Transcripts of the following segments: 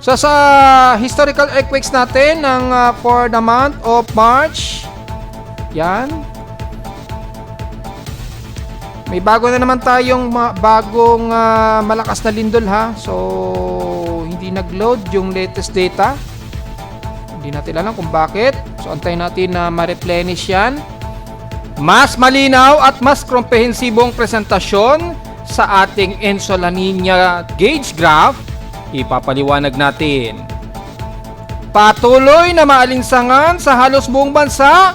So sa historical earthquakes natin ng for the month of March, yan. May bago na naman tayong bagong malakas na lindol ha. So hindi nag-load yung latest data. Hindi natin alam kung bakit. So antayin natin na ma-replenish yan. Mas malinaw at mas komprehensibong presentasyon sa ating ENSO La Nina gauge graph, ipapaliwanag natin. Patuloy na maalinsangan sa halos buong bansa,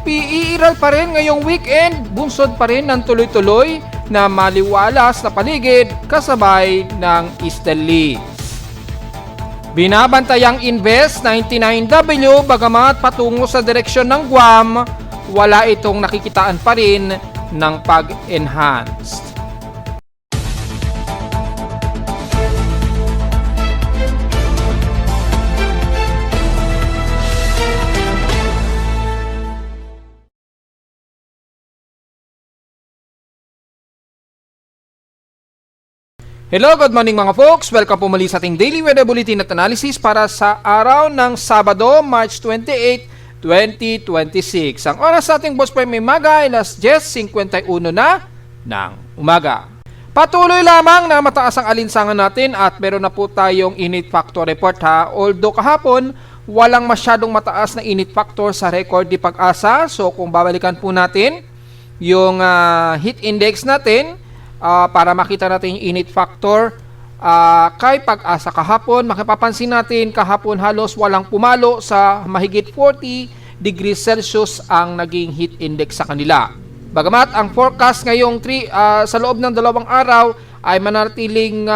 iiral pa rin ngayong weekend, bunsod pa rin ng tuloy-tuloy na maliwalas na paligid kasabay ng easterlies. Binabantayang Invest 99W bagamat patungo sa direksyon ng Guam, wala itong nakikitaan pa rin ng pag-enhanced. Hello, good morning mga folks. Welcome po muli sa ating Daily Weather Bulletin at Analysis para sa araw ng Sabado, March 28, 2026. Ang oras sa ating Boss Prime may maga ay alas 10:51 na ng umaga. Patuloy lamang na mataas ang alinsangan natin at meron na po tayong init factor report ha. Although kahapon, walang masyadong mataas na init factor sa record di Pag-asa. So kung babalikan po natin yung heat index natin, para makita natin yung init factor kay Pag-asa kahapon, makipapansin natin kahapon halos walang pumalo sa mahigit 40 degrees Celsius ang naging heat index sa kanila. Bagamat ang forecast ngayong sa loob ng 2 araw ay manatiling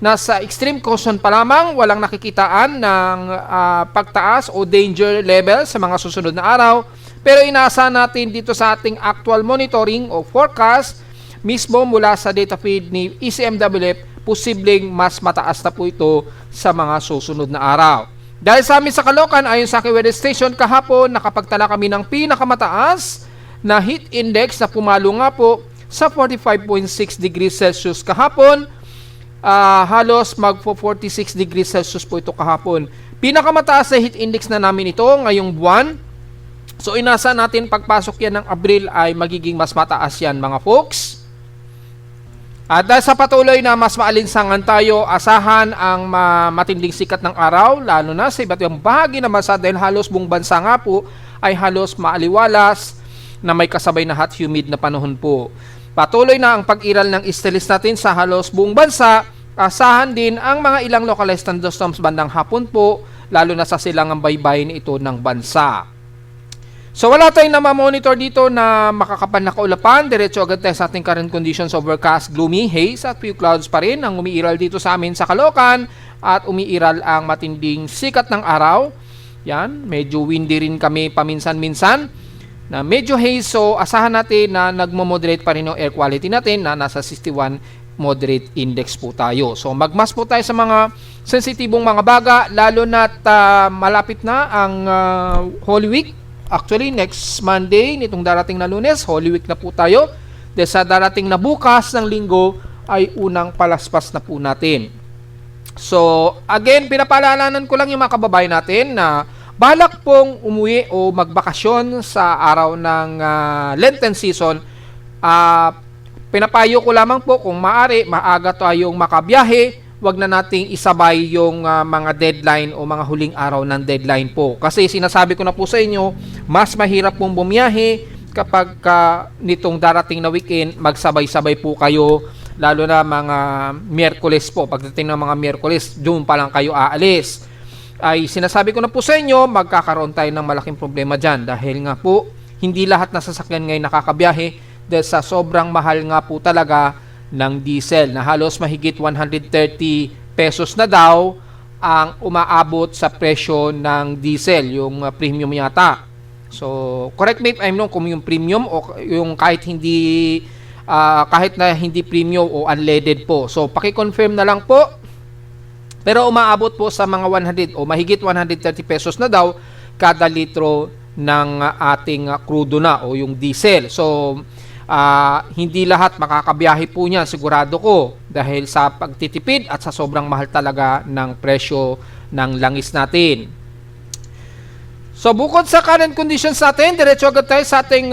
nasa extreme caution pa lamang, walang nakikitaan ng pagtaas o danger level sa mga susunod na araw. Pero inaasahan natin dito sa ating actual monitoring o forecast mismo mula sa data feed ni ECMWF, posibleng mas mataas na po ito sa mga susunod na araw. Dahil sa amin sa Caloocan, ayon sa aking weather station kahapon, nakapagtala kami ng pinakamataas na heat index na pumalo nga po sa 45.6 degrees Celsius kahapon. Halos mag-46 degrees Celsius po ito kahapon. Pinakamataas na heat index na namin ito ngayong buwan. So inasa natin pagpasok yan ng Abril ay magiging mas mataas yan mga folks. At dahil sa patuloy na mas maalinsangan tayo, asahan ang matinding sikat ng araw, lalo na sa iba't ibang bahagi ng bansa dahil halos buong bansa nga po ay halos maaliwalas na may kasabay na hot humid na panahon po. Patuloy na ang pag-iral ng easterlies natin sa halos buong bansa, asahan din ang mga ilang localized thunderstorms bandang hapon po, lalo na sa silangang baybayin ito ng bansa. So wala tayong namamonitor dito na makakapal na kaulapan. Diretso agad tayo sa ating current conditions, overcast, gloomy, haze at few clouds pa rin ang umiiral dito sa amin sa Caloocan at umiiral ang matinding sikat ng araw. Yan, medyo windy rin kami paminsan-minsan na medyo haze, so asahan natin na nagmo-moderate pa rin yung air quality natin na nasa 61 moderate index po tayo. So magmas po tayo sa mga sensitibong mga baga, lalo na't malapit na ang Holy Week. Actually, next Monday, nitong darating na Lunes, Holy Week na po tayo. Dahil sa darating na bukas ng linggo, ay unang palaspas na po natin. So, again, pinapaalanan ko lang yung mga kababayan natin na balak pong umuwi o magbakasyon sa araw ng Lenten season. Pinapayo ko lamang po kung maaari, maaga tayong makabiyahe. Wag na nating isabay yung mga deadline o mga huling araw ng deadline po. Kasi sinasabi ko na po sa inyo, mas mahirap pong bumiyahe kapag nitong darating na weekend, magsabay-sabay po kayo, lalo na mga Miyerkules po. Pagdating ng mga Miyerkules, doon pa lang kayo aalis. Ay sinasabi ko na po sa inyo, magkakaroon tayo ng malaking problema dyan. Dahil nga po, hindi lahat na sasakyan ngayon nakakabiyahe dahil sa sobrang mahal nga po talaga ng diesel na halos mahigit 130 pesos na daw ang umaabot sa presyo ng diesel, yung premium yata. So, correct me if I'm wrong kung yung premium o yung kahit na hindi premium o unleaded po. So, paki-confirm na lang po. Pero umaabot po sa mga 100 o mahigit 130 pesos na daw kada litro ng ating crudo na o yung diesel. So, Hindi lahat makakabiyahe po niyan, sigurado ko, dahil sa pagtitipid at sa sobrang mahal talaga ng presyo ng langis natin. So bukod sa current conditions natin, diretso agad tayo sa ating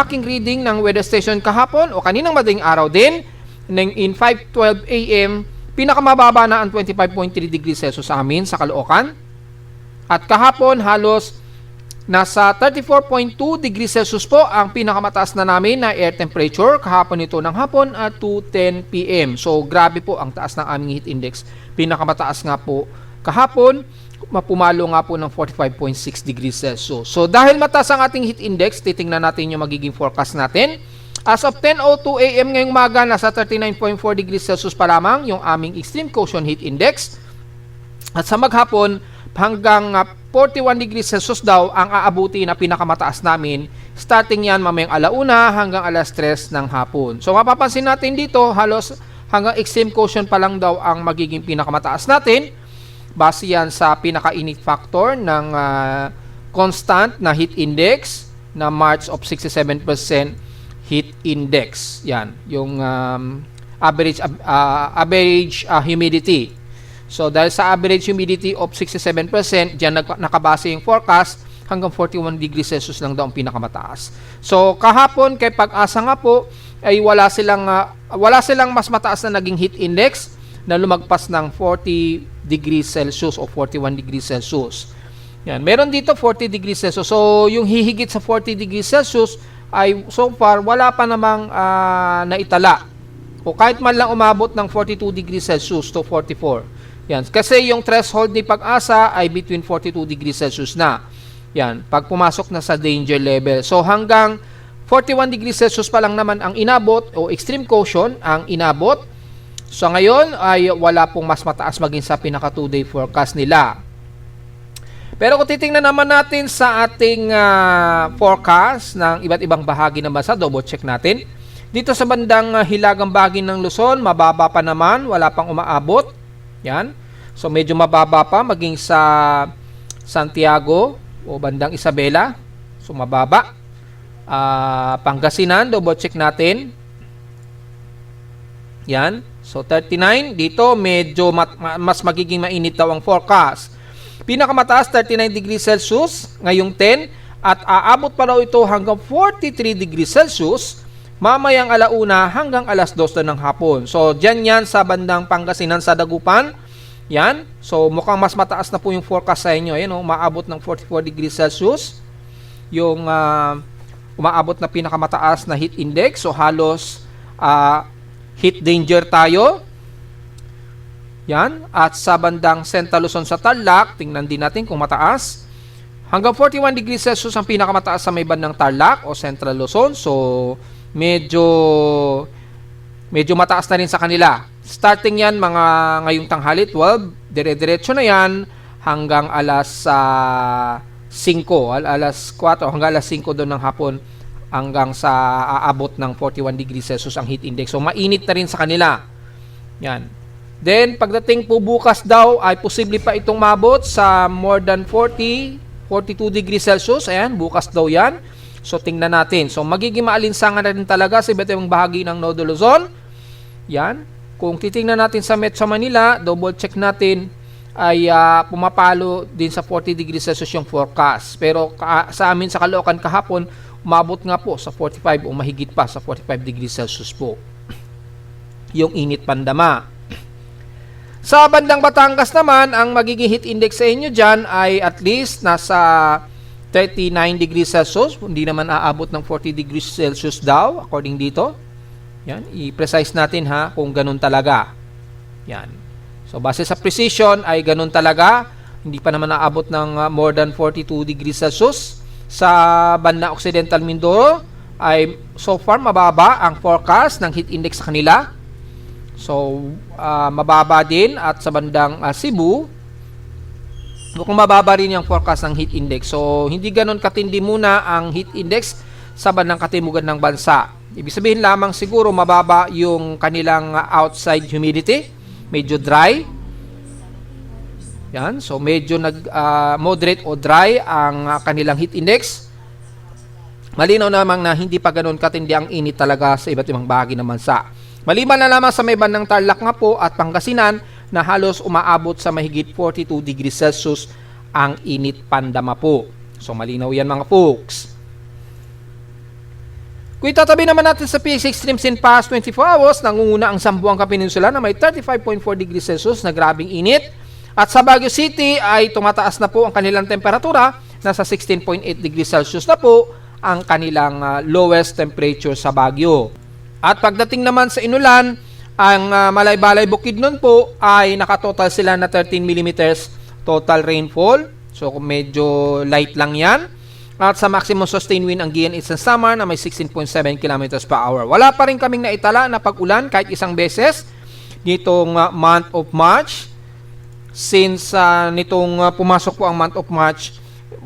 aking reading ng weather station kahapon o kaninang madaling araw din. In 5:12 AM, pinakamababa na ang 25.3 degrees Celsius sa amin sa Caloocan. At kahapon halos nasa 34.2 degrees Celsius po ang pinakamataas na namin na air temperature kahapon ito ng hapon at 2:10 PM. So grabe po ang taas ng aming heat index. Pinakamataas nga po kahapon, mapumalo nga po ng 45.6 degrees Celsius. So dahil mataas ang ating heat index, titingnan natin yung magiging forecast natin. As of 10:02 AM ngayong umaga, nasa 39.4 degrees Celsius pa lamang yung aming extreme quotient heat index. At sa maghapon, hanggang 41 degrees Celsius daw ang aabuti na pinakamataas namin. Starting yan mamayang alauna hanggang alas 3 ng hapon. So mapapansin natin dito, halos hanggang extreme quotient pa lang daw ang magiging pinakamataas natin. Base yan sa pinaka-init factor ng constant na heat index na March of 67% heat index. Yan, yung average humidity. So dahil sa average humidity of 67%, diyan nakabase yung forecast, hanggang 41 degrees Celsius lang daw ang pinakamataas. So kahapon kay Pag-asa nga po ay wala silang mas mataas na naging heat index na lumagpas ng 40 degrees Celsius o 41 degrees Celsius. Yan, meron dito 40 degrees Celsius. So yung hihigit sa 40 degrees Celsius ay so far wala pa namang naitala. O kahit man lang umabot ng 42 degrees Celsius to 44. Yan, kasi yung threshold ni Pag-asa ay between 42 degrees Celsius na. Yan, pag pumasok na sa danger level. So hanggang 41 degrees Celsius pa lang naman ang inabot o extreme quotient ang inabot. So ngayon ay wala pong mas mataas maging sa pinaka 2-day forecast nila. Pero kung titingnan naman natin sa ating forecast ng iba't ibang bahagi ng bansa, double check natin. Dito sa bandang hilagang bahagi ng Luzon, mababa pa naman, wala pang umaabot. Yan. So medyo mababa pa maging sa Santiago o bandang Isabela. So mababa. Pangasinan, double check natin. Yan. So 39 dito medyo mas magiging mainit daw ang forecast. Pinakamataas 39 degrees Celsius ngayong 10 at aabot pa daw ito hanggang 43 degrees Celsius mamayang alauna hanggang alas 2 ng hapon. So, dyan yan sa bandang Pangasinan sa Dagupan. Yan. So, mukhang mas mataas na po yung forecast sa inyo. Ayan, umaabot ng 44 degrees Celsius. Yung umaabot na pinakamataas na heat index. So, halos heat danger tayo. Yan. At sa bandang Central Luzon sa Tarlac, tingnan din natin kung mataas. Hanggang 41 degrees Celsius ang pinakamataas sa may bandang Tarlac o Central Luzon. So, medyo mataas na rin sa kanila. Starting yan mga ngayong tanghali 12, dire-diretso na yan hanggang alas 5, alas 4 hanggang alas 5 doon ng hapon hanggang sa aabot ng 41 degrees Celsius ang heat index. So mainit na rin sa kanila. Yan. Then pagdating po bukas daw ay posible pa itong mabot sa more than 42 degrees Celsius. Ayan, bukas daw yan. So, tingnan natin. So, magiging maalinsangan na rin talaga sa iba't ibang bahagi ng North Luzon. Yan. Kung titingnan natin sa Metro Manila, double check natin, ay pumapalo din sa 40 degrees Celsius yung forecast. Pero sa amin sa Caloocan kahapon, umabot nga po sa 45 o mahigit pa sa 45 degrees Celsius po. Yung init pandama. Sa bandang Batangas naman, ang magiging heat index sa inyo dyan ay at least nasa 39 degrees Celsius, hindi naman aabot ng 40 degrees Celsius daw, according dito. Yan, i-precise natin ha, kung ganun talaga. Yan. So, base sa precision, ay ganun talaga. Hindi pa naman aabot ng more than 42 degrees Celsius. Sa banda Occidental Mindoro, ay so far mababa ang forecast ng heat index sa kanila. So, mababa din. At sa bandang Cebu, kung mababa rin yung forecast ng heat index. So, hindi ganun katindi muna ang heat index sa bandang katimugan ng bansa. Ibig sabihin lamang siguro mababa yung kanilang outside humidity. Medyo dry. Yan. So, medyo moderate o dry ang kanilang heat index. malinaw namang na hindi pa ganoon katindi ang init talaga sa iba't ibang bahagi ng bansa. Maliban na lamang sa may bandang Tarlac nga po at Pangasinan na halos umaabot sa mahigit 42 degrees Celsius ang init pandama po. So malinaw yan mga folks. Kung itatabi naman natin sa PX Extremes in past 24 hours, nangunguna ang Zamboanga Peninsula na may 35.4 degrees Celsius na grabing init. At sa Baguio City ay tumataas na po ang kanilang temperatura, nasa 16.8 degrees Celsius na po ang kanilang lowest temperature sa Baguio. At pagdating naman sa Inulan, ang Malay-Balay Bukidnon po ay nakatotal sila na 13 millimeters total rainfall. So medyo light lang yan. At sa maximum sustained wind ang Giyan Eastern Samar na may 16.7 km per hour. Wala pa rin kaming naitala na pag-ulan kahit isang beses nitong month of March. Since nitong pumasok po ang month of March,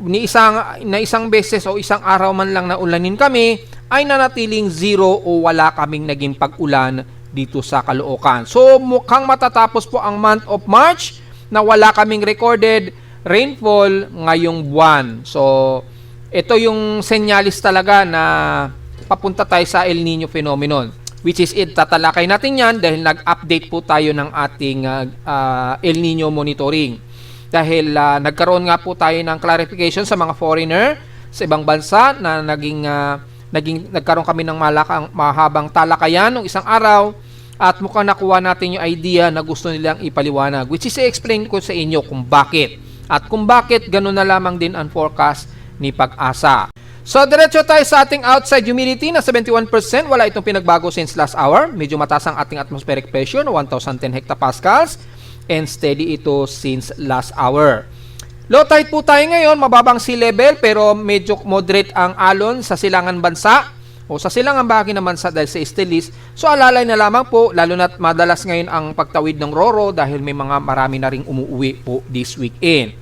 isang beses o isang araw man lang na ulanin kami, ay nanatiling zero o wala kaming naging pag-ulan dito sa Caloocan. So mukhang matatapos po ang month of March na wala kaming recorded rainfall ngayong buwan. So ito yung senyalis talaga na papunta tayo sa El Nino phenomenon, which is tatalakay natin yan dahil nag-update po tayo ng ating El Nino monitoring. Dahil nagkaroon nga po tayo ng clarification sa mga foreigner sa ibang bansa na nagkaroon kami ng mahabang talakayan ng isang araw at mukhang nakuha natin yung idea na gusto nilang ipaliwanag, which is i-explain ko sa inyo kung bakit. At kung bakit ganun na lamang din ang forecast ni Pag-asa. So, diretso tayo sa ating outside humidity na 71%. Wala itong pinagbago since last hour. Medyo mataas ang ating atmospheric pressure na 1,010 hectopascals and steady ito since last hour. Low tide po tayo ngayon, mababang sea level pero medyo moderate ang alon sa silangan bansa o sa silangan bahagi naman sa dahil sa Estelis. So, alalay na lamang po, lalo na't madalas ngayon ang pagtawid ng Roro dahil may mga marami na ring umuwi po this weekend.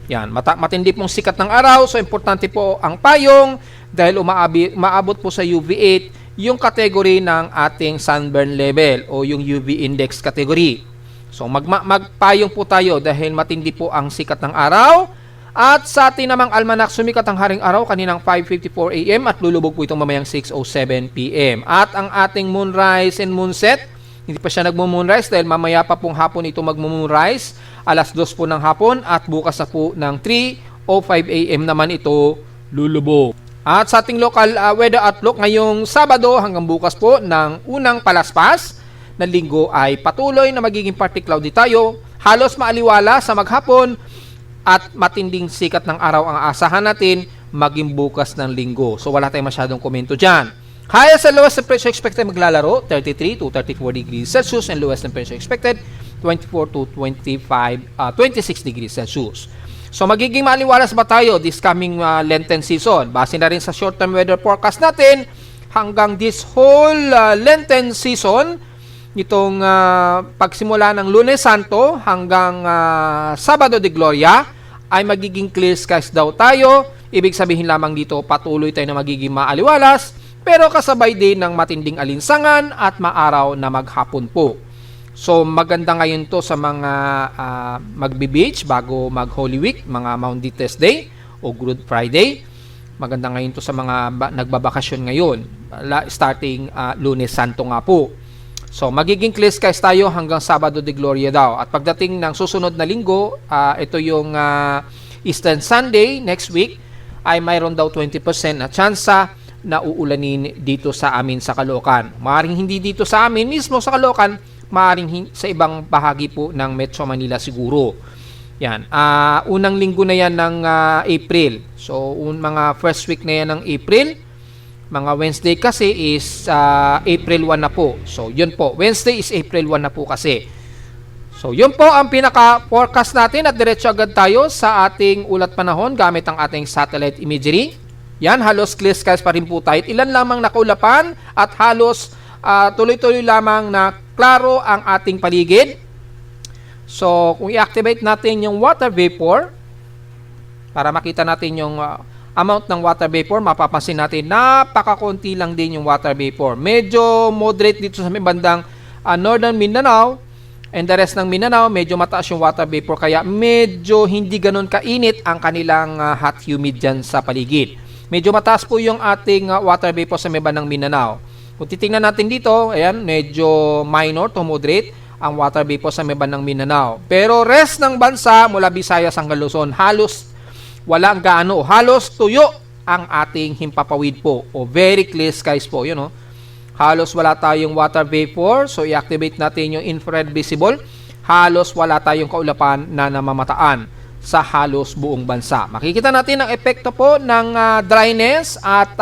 Yan, matindi pong sikat ng araw, so importante po ang payong dahil umaabot po sa UV8 yung category ng ating sunburn level o yung UV index category. So magpayong po tayo dahil matindi po ang sikat ng araw. At sa ating namang almanak, sumikat ang haring araw kaninang 5:54 AM at lulubog po itong mamayang 6:07 PM. At ang ating moonrise and moonset, hindi pa siya nagmo-moonrise dahil mamaya pa pong hapon ito magmo-moonrise. Alas 2 po ng hapon at bukas na po ng 3:05 AM naman ito lulubog. At sa ating local weather outlook ngayong Sabado hanggang bukas po ng unang palaspas na linggo ay patuloy na magiging partly cloudy tayo. Halos maaliwala sa maghapon at matinding sikat ng araw ang aasahan natin maging bukas ng linggo. So wala tayong masyadong komento dyan. Highest and lowest temperature expected maglalaro 33 to 34 degrees Celsius and lowest temperature expected 24 to 26 degrees Celsius. So magiging maaliwalas ba tayo this coming Lenten season? Base na rin sa short-term weather forecast natin, hanggang this whole Lenten season, itong pagsimula ng Lunes Santo hanggang Sabado de Gloria, ay magiging clear skies daw tayo. Ibig sabihin lamang dito, patuloy tayo na magiging maaliwalas, pero kasabay din ng matinding alinsangan at maaraw na maghapon po. So maganda ngayon to sa mga magbe-beach bago mag-Holy Week, mga Maundy Test Day o Good Friday. Maganda ngayon to sa mga nagbabakasyon ngayon, starting Lunes Santo nga po. So magiging clear skies tayo hanggang Sabado de Gloria daw. At pagdating ng susunod na linggo, ito yung Eastern Sunday next week, ay mayroon daw 20% na tsansa na uulanin dito sa amin sa Caloocan. Maaaring hindi dito sa amin mismo sa Caloocan, maaaring sa ibang bahagi po ng Metro Manila siguro. Yan. Unang linggo na yan ng April. So, mga first week na yan ng April. Mga Wednesday kasi is April 1 na po. So, yun po. Wednesday is April 1 na po kasi. So, yun po ang pinaka-forecast natin at diretso agad tayo sa ating ulat panahon gamit ang ating satellite imagery. Yan, halos clear skies pa rin po tayo. Ilan lamang nakaulapan at halos tuloy-tuloy lamang na klaro ang ating paligid. So, kung i-activate natin yung water vapor, para makita natin yung amount ng water vapor, mapapansin natin napakakunti lang din yung water vapor. Medyo moderate dito sa may bandang Northern Mindanao and the rest ng Mindanao, medyo mataas yung water vapor kaya medyo hindi ganun kainit ang kanilang hot humid dyan sa paligid. Medyo mataas po yung ating water vapor sa may bandang Mindanao. Kung titingnan natin dito, ayan, medyo minor to moderate ang water vapor sa may bandang Mindanao. Pero rest ng bansa mula Visayas hanggang Luzon, halos walang gaano, halos tuyo ang ating himpapawid po o very clear skies po, yun, no? Halos wala tayong water vapor, so i-activate natin yung infrared visible. Halos wala tayong kaulapan na namamataan sa halos buong bansa. Makikita natin ang epekto po ng dryness at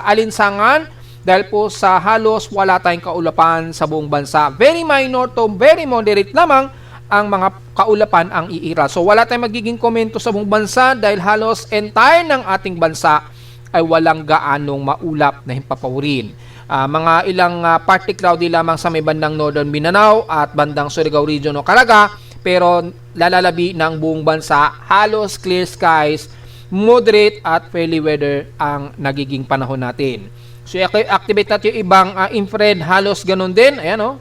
alinsangan dahil po sa halos wala tayong kaulapan sa buong bansa. Very minor to very moderate lamang ang mga kaulapan ang iira. So wala tayong magiging komento sa buong bansa dahil halos entire ng ating bansa ay walang gaanong maulap na himpapawurin. Mga ilang partly cloudy lamang sa may bandang Northern Mindanao at bandang Surigao Region o Caraga, pero lalalabi ng buong bansa, halos clear skies, moderate at fairly weather ang nagiging panahon natin. So activate natin yung ibang infrared, halos ganun din. Ayan, oh.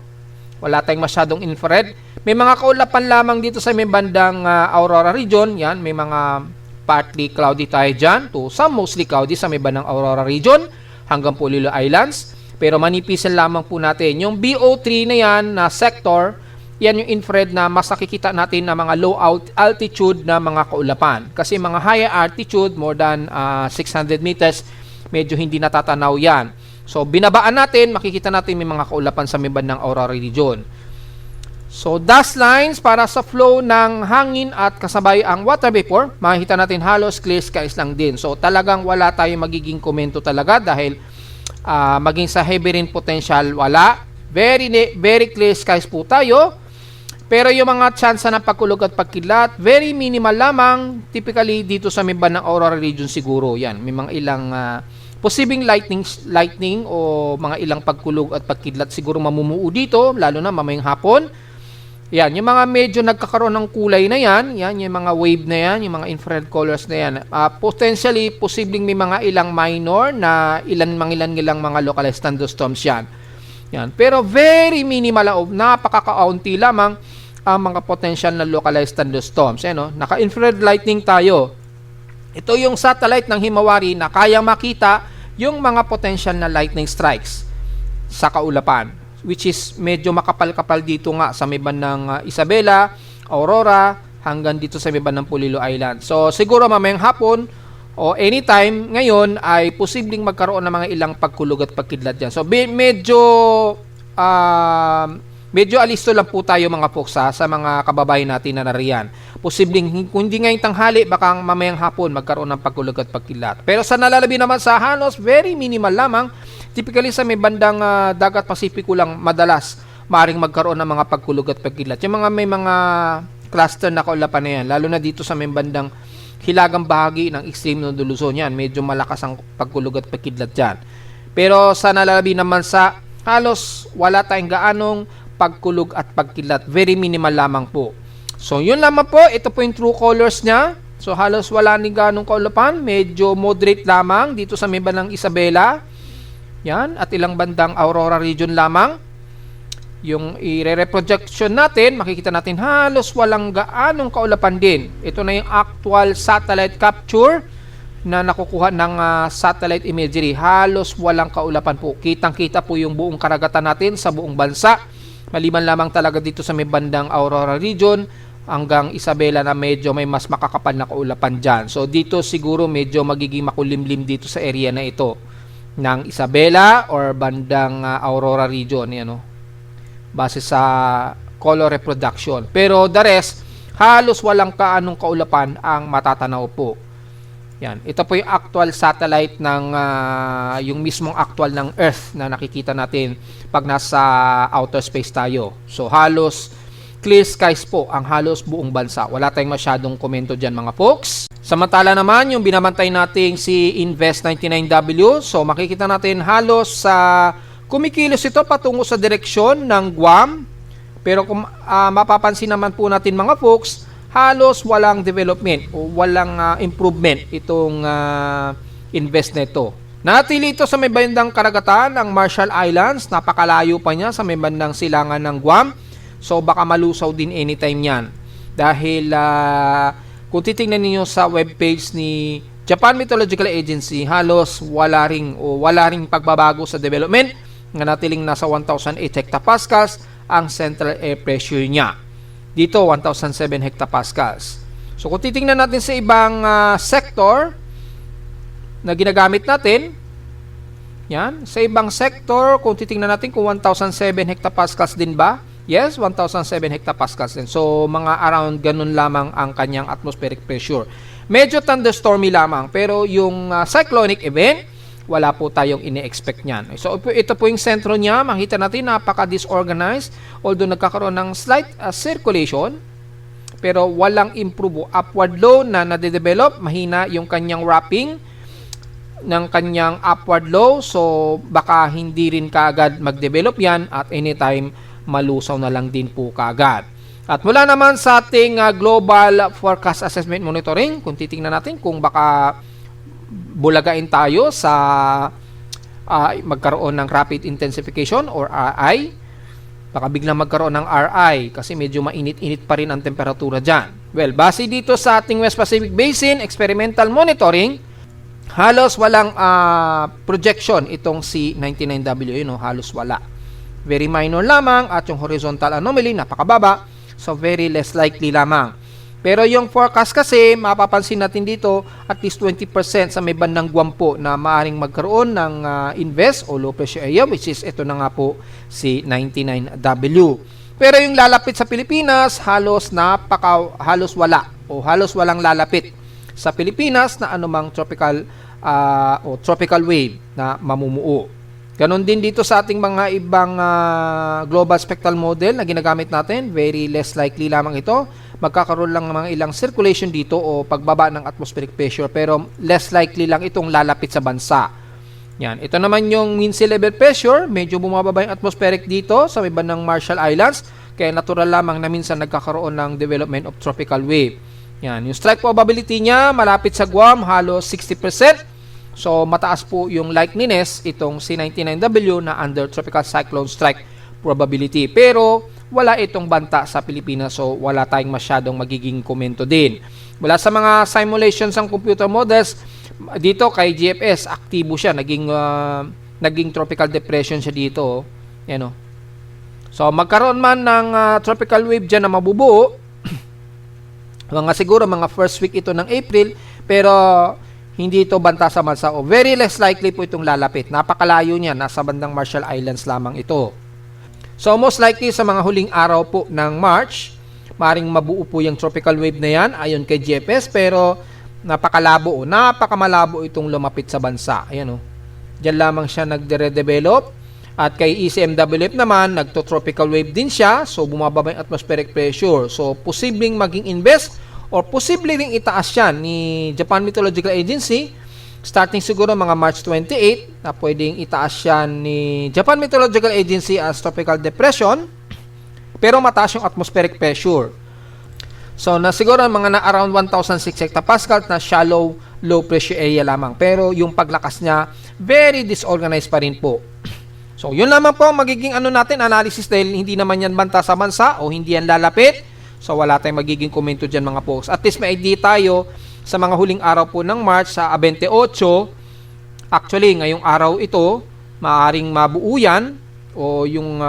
Wala tayong masyadong infrared. May mga kaulapan lamang dito sa may bandang Aurora Region. Yan, may mga partly cloudy tayo dyan to some mostly cloudy sa may bandang Aurora Region hanggang Polillo Islands. Pero manipisan lamang po natin. Yung BO3 na yan na sector, yan yung infrared na mas nakikita natin na mga low altitude na mga kaulapan. Kasi mga higher altitude, more than 600 meters, medyo hindi natatanaw yan. So, binabaan natin, makikita natin may mga kaulapan sa may bandang Aurora Region. So, dust lines para sa flow ng hangin at kasabay ang water vapor, makikita natin halos clear skies lang din. So, talagang wala tayong magiging komento talaga dahil maging sa heavy rain potential, wala. Very clear skies po tayo. Pero yung mga chance na pagkulog at pagkidlat, very minimal lamang. Typically, dito sa may bandang Aurora Region siguro. Yan, may mga ilang posibleng lightning o mga ilang pagkulog at pagkidlat siguro mamumuo dito, lalo na mamayang hapon. Yan, yung mga medyo nagkakaroon ng kulay na yan, yung mga wave na yan, yung mga infrared colors na yan. Potentially, posibleng may mga ilang minor na ilang mga localized thunderstorms yan. Yan. Pero very minimal, napakakaunti lamang ang mga potential na localized thunderstorms. Ayan, naka-infrared lightning tayo. Ito yung satellite ng Himawari na kayang makita yung mga potential na lightning strikes sa kaulapan, which is medyo makapal-kapal dito nga sa may bandang Isabela, Aurora, hanggang dito sa may bandang Polillo Island. So, siguro mamayang hapon o anytime ngayon ay posibleng magkaroon ng mga ilang pagkulog at pagkidlat dyan. So, medyo alisto lang po tayo mga folks sa mga kababayan natin na nariyan. Posibleng kung hindi ngayong tanghali, baka mamayang hapon magkaroon ng pagkulog at pagkidlat. Pero sa nalalabi naman sa halos, very minimal lamang. Typically sa may bandang dagat Pasipiko lang madalas maaaring magkaroon ng mga pagkulog at pagkidlat. Yung mga may mga cluster na kaulapan na yan, lalo na dito sa may bandang hilagang bahagi ng extreme Northern Luzon yan, medyo malakas ang pagkulog at pagkidlat dyan. Pero sa nalalabi naman sa halos wala tayong gaanong pagkulog at pagkidlat, very minimal lamang po. So yun lamang po, ito po yung true colors niya. So halos wala ni ganong kaulapan, medyo moderate lamang dito sa may bandang Isabela. Yan, at ilang bandang Aurora Region lamang. Yung i-reprojection natin, makikita natin halos walang gaanong kaulapan din. Ito na yung actual satellite capture na nakukuha ng satellite imagery. Halos walang kaulapan po. Kitang-kita po yung buong karagatan natin sa buong bansa. Maliban lamang talaga dito sa may bandang Aurora Region hanggang Isabela na medyo may mas makakapal na kaulapan dyan. So dito siguro medyo magiging makulimlim dito sa area na ito ng Isabela or bandang Aurora Region, base sa color reproduction. Pero the rest, halos walang kaanong kaulapan ang matatanaw po. Yan. Ito po yung actual satellite ng yung mismong actual ng Earth na nakikita natin pag nasa outer space tayo. So halos clear skies po ang halos buong bansa. Wala tayong masyadong komento dyan mga folks. Samantala naman yung binabantay nating si Invest 99W. So makikita natin halos sa kumikilos ito patungo sa direksyon ng Guam. Pero kung mapapansin naman po natin mga folks, halos walang development o walang improvement itong invest na ito. Natili ito sa may bandang karagatan ng Marshall Islands. Napakalayo pa niya sa may bandang silangan ng Guam. So baka malusaw din anytime yan. Dahil kung titingnan niyo sa webpage ni Japan Meteorological Agency, halos wala ring pagbabago sa development, nga natiling nasa 1,008 hectopascals ang central air pressure niya. Dito 1,007 hectopascals. So kung titingnan natin sa ibang sector na ginagamit natin, yan, sa ibang sector, kung titingnan natin kung 1,007 hectopascals din ba? Yes, 1,007 hectopascals din. So mga around ganun lamang ang kanyang atmospheric pressure. Medyo thunderstormy lamang, pero yung cyclonic event, wala po tayong ini-expect niyan. So ito po yung sentro niya, makita natin napaka-disorganized, although nagkakaroon ng slight circulation, pero walang improve. Upward low na nade-develop, mahina yung kanyang wrapping ng kanyang upward low, so baka hindi rin kaagad mag-develop yan at anytime malusaw na lang din po kaagad. At mula naman sa ating global forecast assessment monitoring, kung titingnan natin kung baka bulagain tayo sa magkaroon ng rapid intensification or RI, baka biglang magkaroon ng RI kasi medyo mainit-init pa rin ang temperatura dyan. Well, base dito sa ating West Pacific Basin experimental monitoring, halos walang projection itong si 99W, halos wala. Very minor lamang at yung horizontal anomaly napakababa, so very less likely lamang. Pero yung forecast kasi, mapapansin natin dito, at least 20% sa may bandang Guam po na maaaring magkaroon ng invest o low pressure area, which is ito na nga po si 99W. Pero yung lalapit sa Pilipinas, halos wala o halos walang lalapit sa Pilipinas na anumang tropical o tropical wave na mamumuo. Ganon din dito sa ating mga ibang global spectral model na ginagamit natin, very less likely lamang ito. Magkakaroon lang ng mga ilang circulation dito o pagbaba ng atmospheric pressure, pero less likely lang itong lalapit sa bansa. Yan. Ito naman yung mean sea level pressure, medyo bumababa yung atmospheric dito sa may bandang Marshall Islands, kaya natural lamang na minsan nagkakaroon ng development of tropical wave. Yan. Yung strike probability niya, malapit sa Guam, halos 60%. So, mataas po yung likeliness itong C99W na under tropical cyclone strike probability. Pero, wala itong banta sa Pilipinas, so wala tayong masyadong magiging komento din. Wala sa mga simulations ng computer models, dito kay GFS, aktibo siya, naging tropical depression siya dito. Yan o. So, magkaroon man ng tropical wave dyan na mabubuo, siguro mga first week ito ng April, pero hindi ito banta sa bansa o very less likely po itong lalapit. Napakalayo niya, nasa bandang Marshall Islands lamang ito. So most likely sa mga huling araw po ng March, maring mabuo po yung tropical wave na yan ayon kay GPS, pero napakamalabo itong lumapit sa bansa. Ayan o. Diyan lamang siya nagde-develop. At kay ECMWF naman, nagto-tropical wave din siya, so bumababa yung atmospheric pressure. So posibleng maging invest or posible ring itaas yan ni Japan Meteorological Agency starting siguro mga March 28 na pwedeng itaas yan ni Japan Meteorological Agency as tropical depression, pero mataas yung atmospheric pressure. So na siguro mga na around 1,006 hectopascal na shallow low pressure area lamang, pero yung paglakas niya very disorganized pa rin po. So yun lamang po magiging analysis dahil hindi naman yan banta sa bansa o hindi yan lalapit. So wala tayong magiging komento dyan mga folks. At least may idea tayo sa mga huling araw po ng March sa 28. Actually, ngayong araw ito, maaaring mabuo yan o yung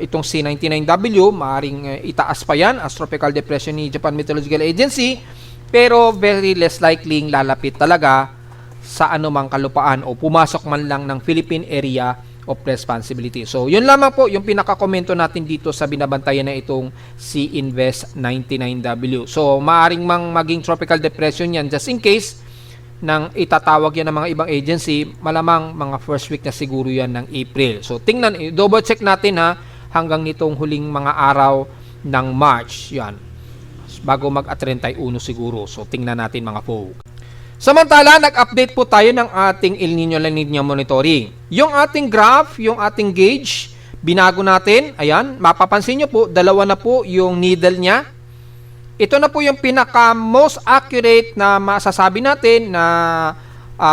itong C99W, maaaring itaas pa yan as tropical depression ni Japan Meteorological Agency, pero very less likely lalapit talaga sa anumang kalupaan o pumasok man lang ng Philippine Area of Responsibility. So, yun lamang po yung pinaka-komento natin dito sa binabantayan na itong C-Invest 99W. So, maaring maging tropical depression yan just in case nang itatawag yan ng mga ibang agency, malamang mga first week na siguro yan ng April. So, tingnan, double check natin hanggang nitong huling mga araw ng March. Yan. Bago mag-31 siguro. So, tingnan natin mga folks. Samantala, nag-update po tayo ng ating El Nino La Nina monitoring. Yung ating graph, yung ating gauge, binago natin. Ayan, mapapansin nyo po, dalawa na po yung needle niya. Ito na po yung pinaka most accurate na masasabi natin na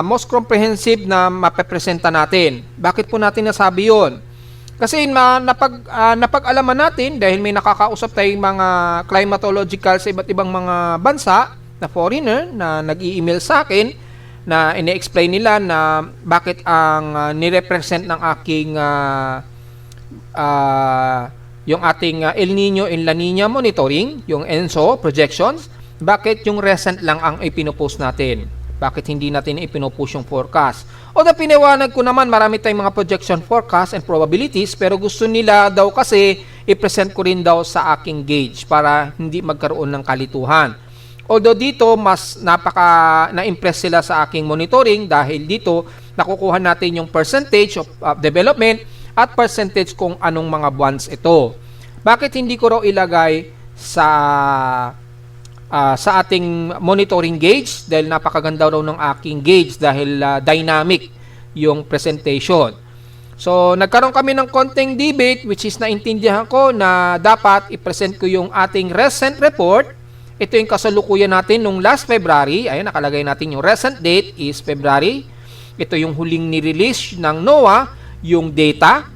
most comprehensive na mapepresenta natin. Bakit po natin nasabi yun? Kasi napag-alaman natin dahil may nakakausap tayong mga climatological sa iba't ibang mga bansa na foreigner na nag-i-email sa akin na ine-explain nila na bakit ang nirepresent ng aking yung ating El Nino and La Nina monitoring, yung ENSO projections, bakit yung recent lang ang ipinopost natin? Bakit hindi natin ipinopost yung forecast? O na piniwanag ko naman, marami tayong mga projection forecast and probabilities, pero gusto nila daw kasi i-present ko rin daw sa aking gauge para hindi magkaroon ng kalituhan. Although dito, mas na-impress sila sa aking monitoring dahil dito, nakukuha natin yung percentage of development at percentage kung anong mga bonds ito. Bakit hindi ko raw ilagay sa ating monitoring gauge? Dahil napakaganda raw ng aking gauge dahil dynamic yung presentation. So, nagkaroon kami ng konting debate which is naintindihan ko na dapat i-present ko yung ating recent report. Ito yung kasalukuyan natin nung last February. Ayan, nakalagay natin yung recent date is February. Ito yung huling ni-release ng NOAA, yung data,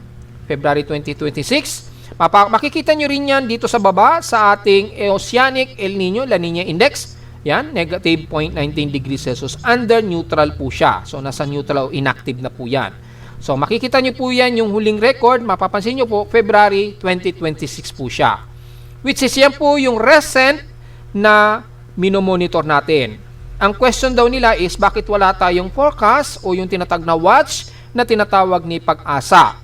February 2026. Makikita nyo rin yan dito sa baba sa ating Oceanic El Nino, La Nina Index. Yan, negative 0.19 degrees Celsius. Under neutral po siya. So, nasa neutral o inactive na po yan. So, makikita nyo po yan, yung huling record, mapapansin nyo po, February 2026 po siya. Which is yan po yung recent na minomonitor natin. Ang question daw nila is, bakit wala tayong forecast o yung tinatag na watch na tinatawag ni Pag-asa?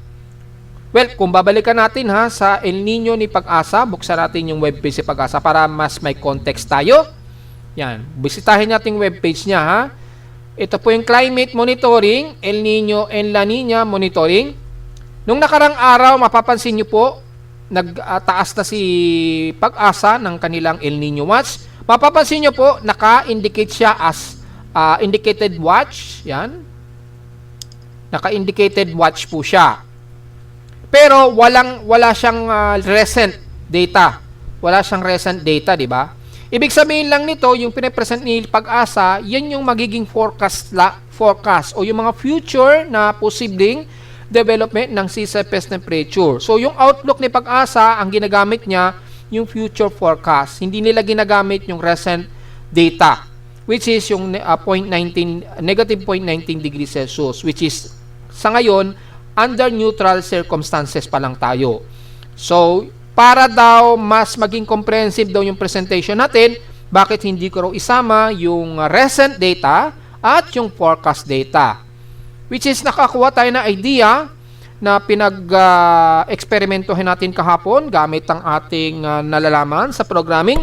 Well, kung babalikan natin sa El Nino ni Pag-asa, buksan natin yung webpage ni Pag-asa para mas may context tayo. Yan, bisitahin natin yung webpage niya Ito po yung climate monitoring, El Nino and La Nina monitoring. Nung nakarang araw, mapapansin nyo po, nagtaas na si Pag-asa ng kanilang El Nino watch. Mapapansin nyo po, naka-indicate siya as indicated watch. Yan. Naka-indicated watch po siya. Pero wala siyang recent data. Wala siyang recent data, di ba? Ibig sabihin lang nito, yung pinapresent ni Pag-asa, yan yung magiging forecast o yung mga future na posibleng development ng sea surface temperature. So, yung outlook ni Pag-asa, ang ginagamit niya, yung future forecast. Hindi nila ginagamit yung recent data, which is yung negative 0.19 degrees Celsius, which is sa ngayon, under neutral circumstances pa lang tayo. So, para daw mas maging comprehensive daw yung presentation natin, bakit hindi ko raw isama yung recent data at yung forecast data? Which is nakakuha tayo na idea na pinag-eksperimentohin natin kahapon gamit ang ating nalalaman sa programming,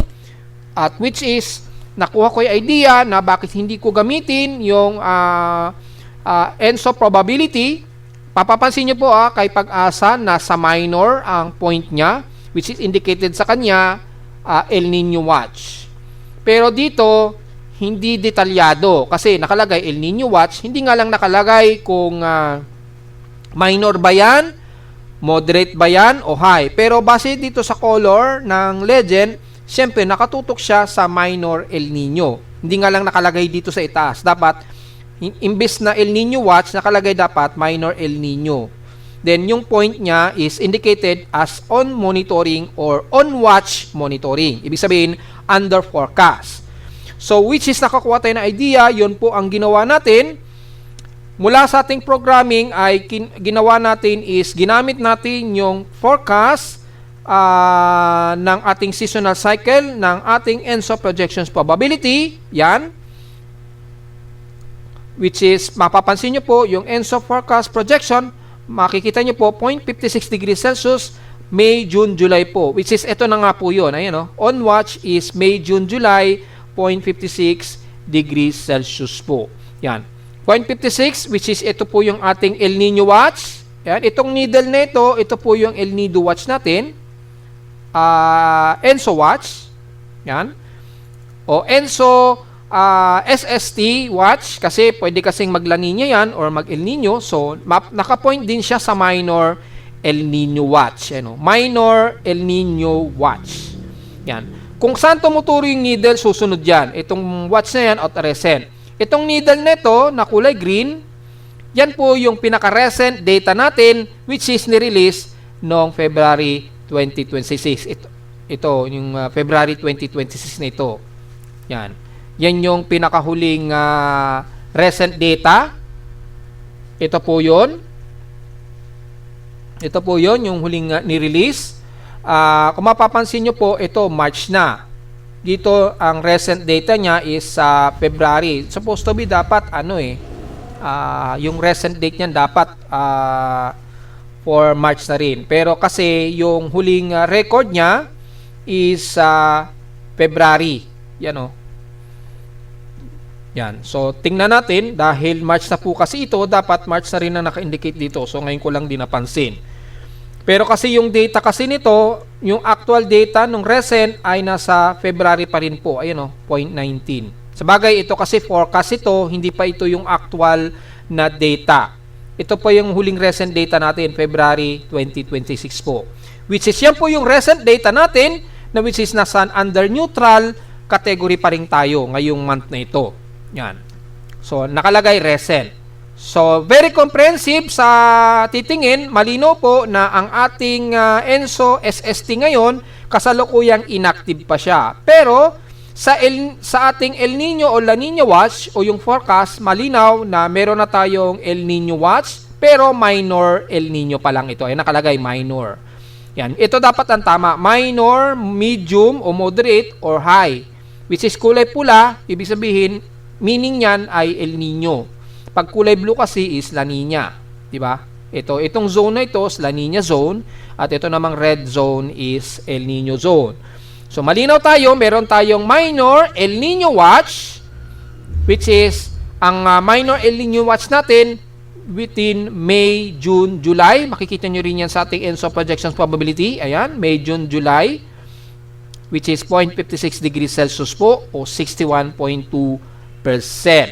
at which is nakuha ko yung idea na bakit hindi ko gamitin yung ENSO probability. Papapansin nyo po kay Pag-asa, nasa minor ang point niya, which is indicated sa kanya El Nino watch. Pero dito, hindi detalyado kasi nakalagay El Nino watch, hindi nga lang nakalagay kung minor ba yan, moderate ba yan, o high. Pero base dito sa color ng legend, syempre nakatutok siya sa minor El Nino. Hindi nga lang nakalagay dito sa itaas. Dapat imbis na El Nino watch, nakalagay dapat minor El Nino. Then, yung point niya is indicated as on monitoring or on watch monitoring. Ibig sabihin, under forecast. So, which is nakakuha tayo na idea, yun po ang ginawa natin. Mula sa ating programming ay ginawa natin is ginamit natin yung forecast ng ating seasonal cycle ng ating ENSO projections probability. Yan. Which is, mapapansin nyo po, yung ENSO forecast projection, makikita nyo po, 0.56 degrees Celsius, May, June, July po. Which is, ito na nga po yun. Ayan, on watch is May, June, July, 0.56 degrees Celsius po. Yan. 0.56, which is, ito po yung ating El Nino watch. Yan. Itong needle na ito po yung El Nido watch natin. ENSO watch. Yan. O ENSO SST watch, kasi pwede kasing mag-La Nina yan or mag-El Nino. So, naka-point din siya sa minor El Nino watch. Ano? Minor El Nino watch. Yan. Kung saan tumuturo yung needle, susunod yan. Itong watch na yan, at recent. Itong needle na ito, na kulay green, yan po yung pinaka-recent data natin, which is nirelease noong February 2026. Ito yung February 2026 na ito. Yan. Yan yung pinakahuling recent data. Ito po yun. Ito po yun, yung huling ni-release. Kung mapapansin nyo po, ito March na. Dito, ang recent data niya is February. Supposed to be dapat, yung recent date niyan dapat for March na rin. Pero kasi yung huling record niya is February. Yan o. Yan. So, tingnan natin, dahil March na po kasi ito, dapat March na rin na naka-indicate dito. So, ngayon ko lang din napansin. Pero kasi yung data kasi nito, yung actual data ng recent ay nasa February pa rin po. Ayun o, 0.19. Sabagay, ito kasi forecast ito, hindi pa ito yung actual na data. Ito po yung huling recent data natin, February 2026 po. Which is yan po yung recent data natin, na which is nasa under neutral category pa rin tayo ngayong month na ito. Yan. So, nakalagay recent. So, very comprehensive sa titingin. Malino po na ang ating ENSO SST ngayon, kasalukuyang inactive pa siya. Pero, sa ating El Nino o La Nina Watch o yung forecast, malinaw na meron na tayong El Nino Watch, pero minor El Nino pa lang ito. Ay nakalagay minor. Yan. Ito dapat ang tama. Minor, medium o moderate or high. Which is kulay pula, ibig sabihin, meaning yan ay El Nino. Pag kulay blue kasi is La Nina, 'di ba? Itong zone na ito is La Nina zone at ito namang red zone is El Nino zone. So malinaw tayo, meron tayong minor El Nino watch which is ang minor El Nino watch natin within May, June, July. Makikita nyo rin yan sa ating ENSO projections probability. Ayan, May, June, July which is 0.56 degrees Celsius po o 61.2%.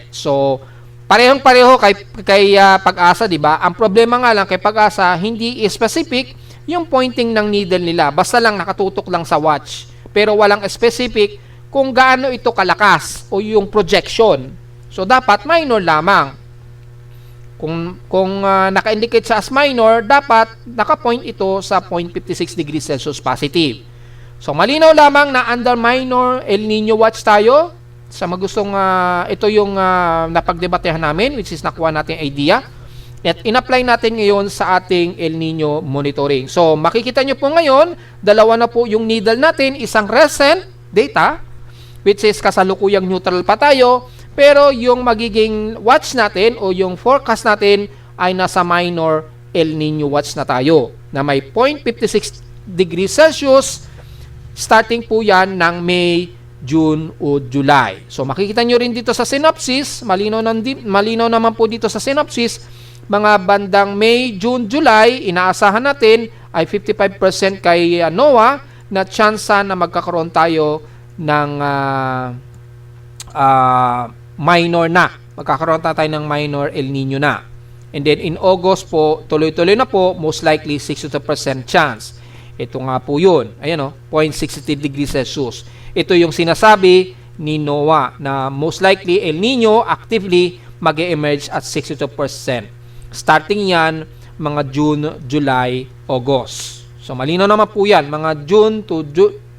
So parehong-pareho kay Pag-asa, di ba? Ang problema nga lang kay Pag-asa, hindi specific yung pointing ng needle nila. Basta lang nakatutok lang sa watch. Pero walang specific kung gaano ito kalakas o yung projection. So, dapat minor lamang. Kung naka-indicate sa as minor, dapat naka-point ito sa 0.56 degrees Celsius positive. So, malinaw lamang na under minor El Nino watch tayo. Sa magustong ito yung napagdebatehan namin which is nakuha natin idea at in-apply natin ngayon sa ating El Nino monitoring. So makikita nyo po ngayon, dalawa na po yung needle natin, isang recent data which is kasalukuyang neutral pa tayo, pero yung magiging watch natin o yung forecast natin ay nasa minor El Nino watch na tayo na may 0.56 degrees Celsius starting po yan ng May, June o July. So makikita nyo rin dito sa synopsis, malinaw naman po dito sa synopsis, mga bandang May, June, July, inaasahan natin ay 55% kay NOAA na tsansa na magkakaroon tayo ng minor na. Magkakaroon tayo ng minor El Nino na. And then in August po, tuloy-tuloy na po, most likely 62% chance. Ito nga po yun. Ayan o, 0.63 degrees Celsius. Ito yung sinasabi ni NOAA na most likely El Nino actively mag-emerge at 62%. Starting yan mga June, July, August. So malinaw naman po yan. Mga June to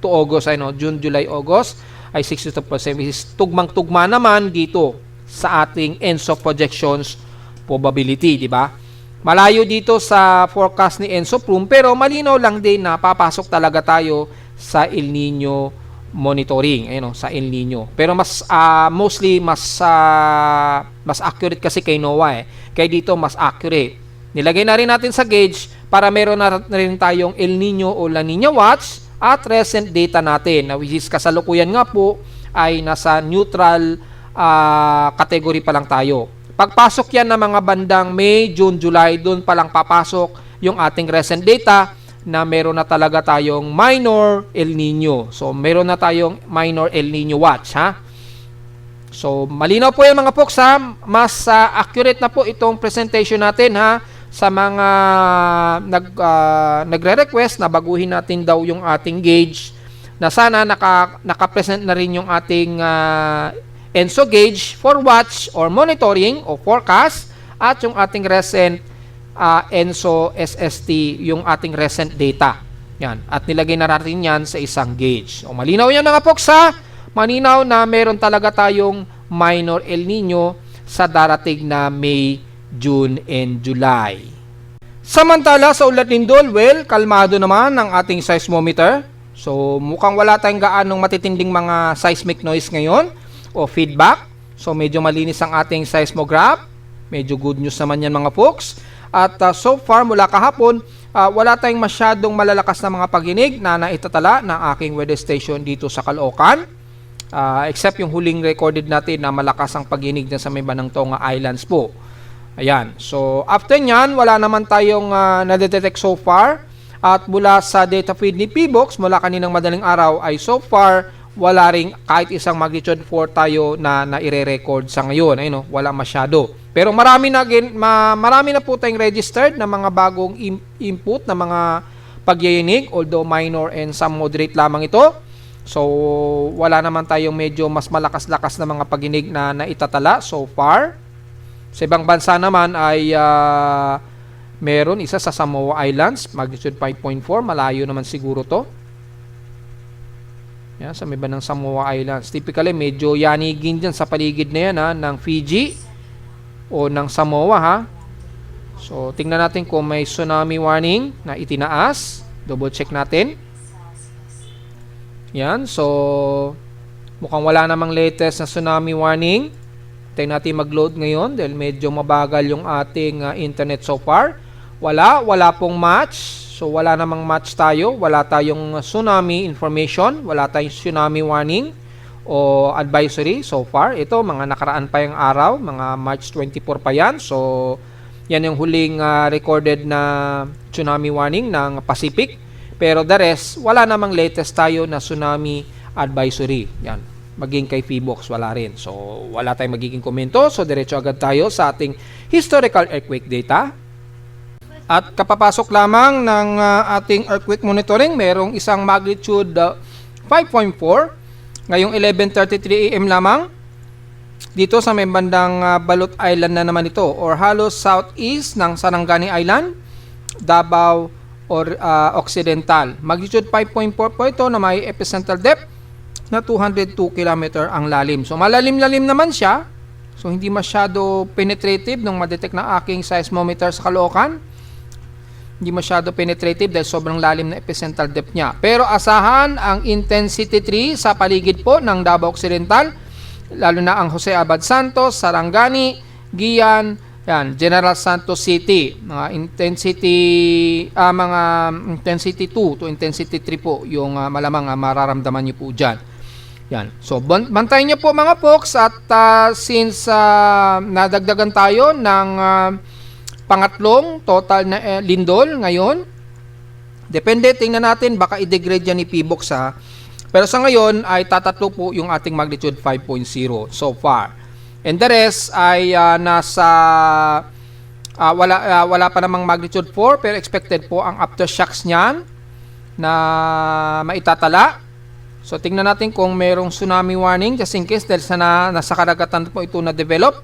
August, June, July, August ay 62%. Which is tugmang-tugma naman dito sa ating ENSO projections probability, di ba? Malayo dito sa forecast ni Enso Plum pero malinaw lang din na papasok talaga tayo sa El Nino monitoring, sa El Nino. Pero mas mostly mas accurate kasi kay NOAA Kaya dito mas accurate. Nilagay na rin natin sa gauge para meron na rin tayong El Nino o La Nina watch at recent data natin na which is kasalukuyan nga po ay nasa neutral category pa lang tayo. Pagpasok yan ng mga bandang May, June, July, doon pa lang papasok yung ating recent data na meron na talaga tayong minor El Nino. So, meron na tayong minor El Nino watch, ha? So, malinaw po yung mga folks, ha? Mas accurate na po itong presentation natin, ha? Sa mga nagre-request na baguhin natin daw yung ating gauge na sana naka-present na rin yung ating ENSO gauge for watch or monitoring o forecast at yung ating recent ENSO SST, yung ating recent data. Yan. At nilagay na natin yan sa isang gauge. O, malinaw yan mga folks, ha? Malinaw na meron talaga tayong minor El Nino sa darating na May, June, and July. Samantala sa ulat lindol, well, kalmado naman ang ating seismometer. So mukhang wala tayong gaanong matitinding mga seismic noise ngayon o feedback. So medyo malinis ang ating seismograph. Medyo good news naman yan mga folks. At so far mula kahapon, wala tayong masyadong malalakas na mga paginig na naitatala ng aking weather station dito sa Caloocan. Except yung huling recorded natin na malakas ang paginig na sa may bandang Tonga Islands po. Ayan. So, after nyan, wala naman tayong nadetect so far. At mula sa data feed ni PBOX, mula kaninang madaling araw, ay so far, wala ring kahit isang magnitude 4 tayo na naire-record sa ngayon. Ayun, wala masyado. Pero marami na po tayong registered na mga bagong input na mga pagyayinig, although minor and some moderate lamang ito. So, wala naman tayong medyo mas malakas-lakas na mga paginig na naitatala so far. Sa ibang bansa naman ay meron isa sa Samoa Islands, magnitude 5.4, malayo naman siguro to. Yan, sa may bandang Samoa Islands. Typically, medyo yanigin dyan sa paligid na yan ng Fiji o ng Samoa ha. So, tingnan natin kung may tsunami warning na itinaas. Double check natin. Yan, so mukhang wala namang latest na tsunami warning. Tayo natin mag-load ngayon dahil medyo mabagal yung ating internet so far. Wala pong match. So wala namang match tayo. Wala tayong tsunami information. Wala tayong tsunami warning o advisory so far. Ito, mga nakaraan pa yung araw. Mga March 24 pa yan. So yan yung huling recorded na tsunami warning ng Pacific. Pero the rest, wala namang latest tayo na tsunami advisory. Yan. Maging kay PBOX, wala rin. So, wala tayong magiging komento. So, diretso agad tayo sa ating historical earthquake data. At kapapasok lamang ng ating earthquake monitoring, merong isang magnitude 5.4. Ngayong 11:33 AM lamang. Dito sa may bandang Balot Island na naman ito or halos southeast ng Sarangani Island, Davao or Occidental. Magnitude 5.4 po ito na may epicentral depth na 202 km ang lalim. So malalim-lalim naman siya. So hindi masyado penetrative nung madetect na aking seismometer sa Caloocan. Hindi masyado penetrative dahil sobrang lalim na epicentral depth niya. Pero asahan ang intensity 3 sa paligid po ng Davao Occidental, lalo na ang Jose Abad Santos, Sarangani, Guian, yan, General Santos City, mga intensity 2 to intensity 3 po yung malamang mararamdaman niyo po diyan. Yan. So bantayan niyo po mga folks at since nadagdagan tayo ng pangatlong total na lindol ngayon, depende, tingnan natin, baka i-degrade yan ni PBOX ha. Pero sa ngayon ay tatatlo po yung ating magnitude 5.0 so far. And the rest ay nasa wala pa namang magnitude 4 pero expected po ang aftershocks niyan na maitatala. So tingnan natin kung merong tsunami warning just in case dahil nasa karagatan po ito na develop.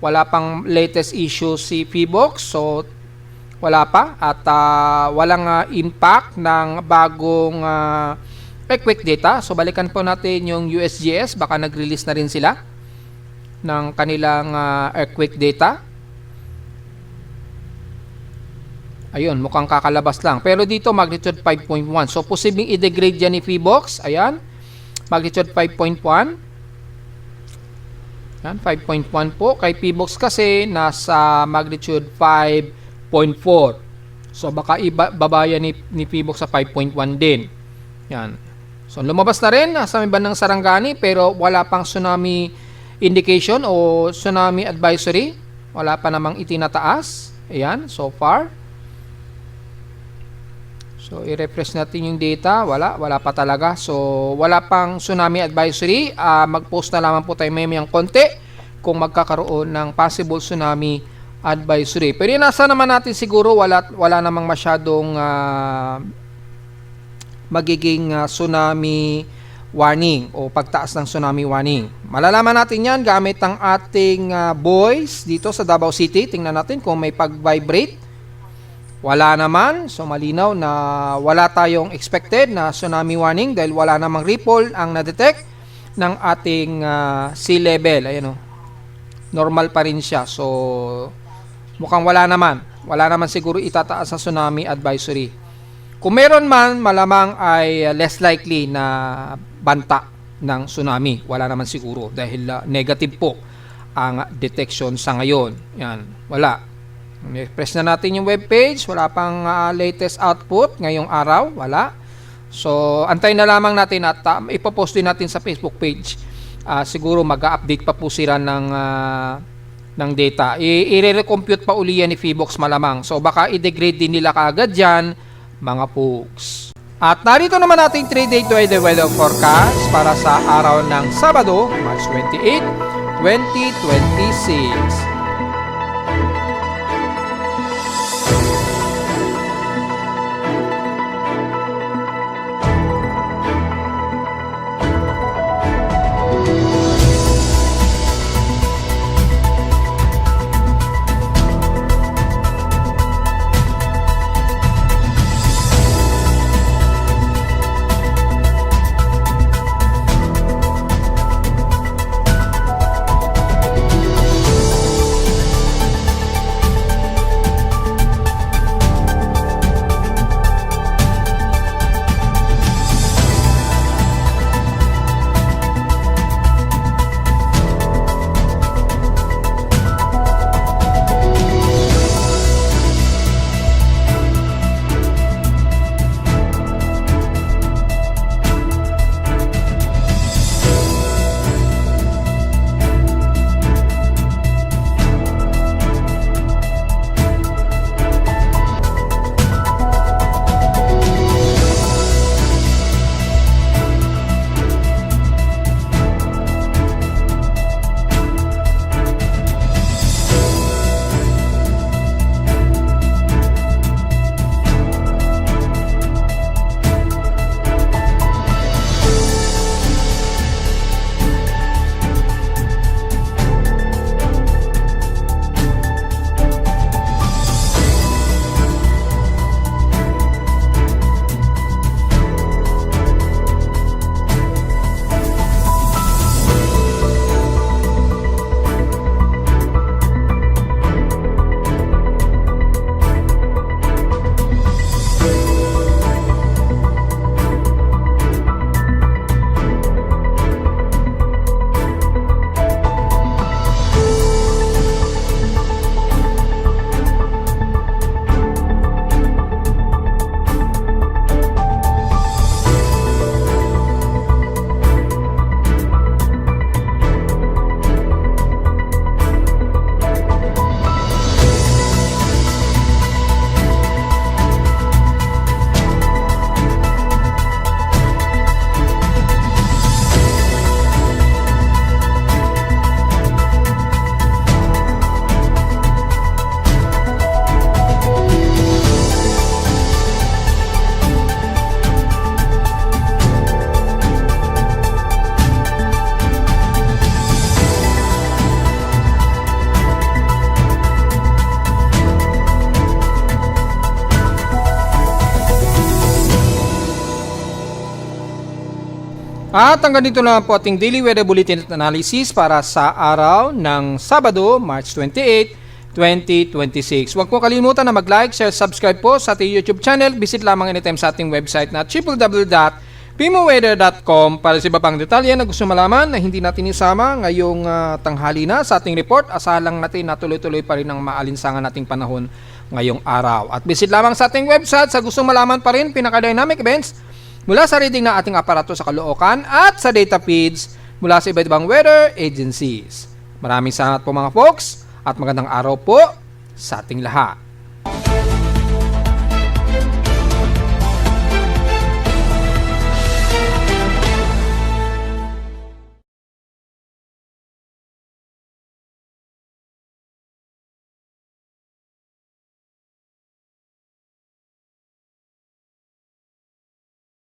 Wala pang latest issue si PBOX, so wala pa at walang impact ng bagong earthquake data. So balikan po natin yung USGS, baka nag-release na rin sila ng kanilang earthquake data. Ayun, mukhang kakalabas lang. Pero dito, magnitude 5.1. So, posibleng i-degrade yan ni PBOX. Ayan, magnitude 5.1. Ayan, 5.1 po. Kay PBOX kasi, nasa magnitude 5.4. So, baka ibabaya ni PBOX sa 5.1 din. Yan. So, lumabas na rin sa may bandang Sarangani, pero wala pang tsunami indication o tsunami advisory. Wala pa namang itinataas. Ayan, so far. So, i-refresh natin yung data. Wala pa talaga. So, wala pang tsunami advisory. Mag-post na lamang po tayo mamayang konti kung magkakaroon ng possible tsunami advisory. Pero nasa naman natin siguro wala namang masyadong magiging tsunami warning o pagtaas ng tsunami warning. Malalaman natin yan gamit ang ating buoys dito sa Davao City. Tingnan natin kung may pag-vibrate. Wala naman. So malinaw na wala tayong expected na tsunami warning dahil wala namang ripple ang na-detect ng ating sea level. Ayan o. normal pa rin siya. So mukhang wala naman siguro itataas sa tsunami advisory. Kung meron man, malamang ay less likely na banta ng tsunami. Wala naman siguro dahil negative po ang detection sa ngayon. Yan, wala. Press na natin yung webpage, wala pang latest output ngayong araw, wala. So antayin na lamang natin at ipopost din natin sa Facebook page. Siguro mag-update pa po sila ng data. I-recompute pa uli yan ni Feebox malamang. So baka i-degrade din nila kaagad dyan, mga folks. At narito naman nating 3-day weather forecast para sa araw ng Sabado, March 28, 2026. At hanggang dito lang po ating daily weather bulletin at analysis para sa araw ng Sabado, March 28, 2026. Huwag po kalimutan na mag-like, share, subscribe po sa ating YouTube channel. Visit lamang anytime sa ating website na www.pimoweather.com para sa iba pang detalye na gusto malaman na hindi natin isama ngayong tanghali na sa ating report. Asahan lang natin na tuloy-tuloy pa rin ang maalinsangan nating panahon ngayong araw. At visit lamang sa ating website sa gustong malaman pa rin pinaka-dynamic events mula sa reading ng ating aparato sa Caloocan at sa data feeds mula sa iba't ibang weather agencies. Maraming salamat po mga folks at magandang araw po sa ating lahat.